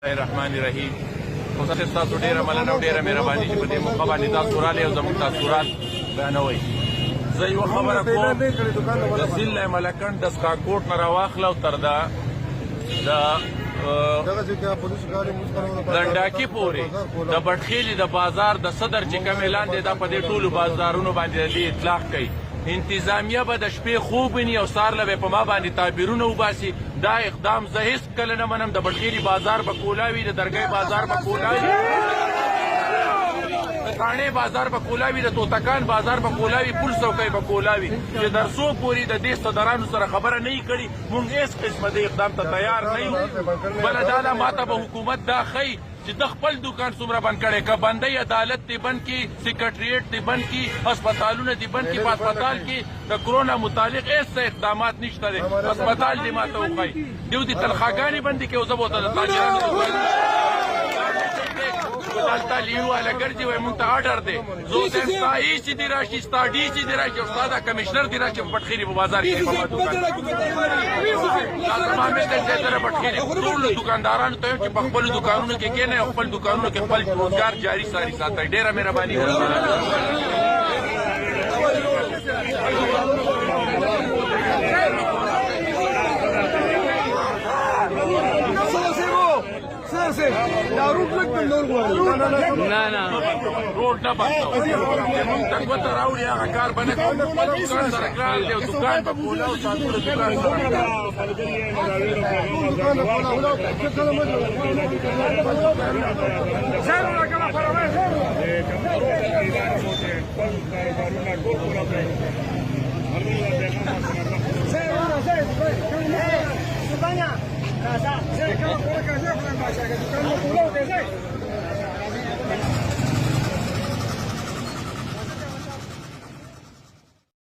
रहमानिर्रहीम मुसलसल तासु ډیره مننه او ډیره مهرباني چې په دې موقع باندې تاسو راغلي او زموږ تاثرات بیانوئ. زه یوه خبره کوم، د ضلع ملکنډ د سکاکوټ نه راواخله او تر د لنډاکي پورې د بټخیلي د بازار د صدر چې کوم اعلان دی دا په دې ټولو بازارونو باندې د اطلاق کوي. انتظامیه به د شپې خوب ویني او سهار به په ما باندې تعبیرونه وباسي. دا اقدام زه هیڅ کله نه منم. د بټخیلي بازار به کولاوي، د درګۍ بازار به کولاوي، د کاڼې بازار به کولاوي، د توتکان بازار به کولاوي، پل څوکۍ به کولاوي. چې در څو پورې د دې صدرانو سره خبره نه کړي موږ هیڅ قسمه د اقدام ته تیار نه یو. بله دا ده ماته به حکومت دا ښیي چې د خپل دکان څومره بند کړی، که بندۍ عدالت دې بند کړي، سکرټریټ دې بند کړي، هسپتالونه دې بند کړي. په هسپتال کې د کرونا متعلق هېڅ اقدامات نشته دی. هسپتال دې ماته وښایي. دوی دې تنخواګانې بندې کړي او زه به ورته د تاجرانو دلته لیو والا ګرځي وایي مونږ ته اډر دی. زه وایم ستا ای سي دې راشي، ستا ډي سي دې راشي او ستا دا کمشنر دې راشي په بټخیلي په بازار کې په ما دوکان دا زما مېته چې سره بټخیلي ټولو دوکاندارانو ته وایم چې په خپلو دوکانونو کې کښېنئ او خپل دوکانونو کې خپل روزګار جاري ساري ساتئ. ډېره مهرباني روډ نه بندوو چې موږ ته ګوته راوړي هغه کار به نه کوو. خپل دوکان سره ګران دی او دوکان به کولاو ساتو د دوکان سره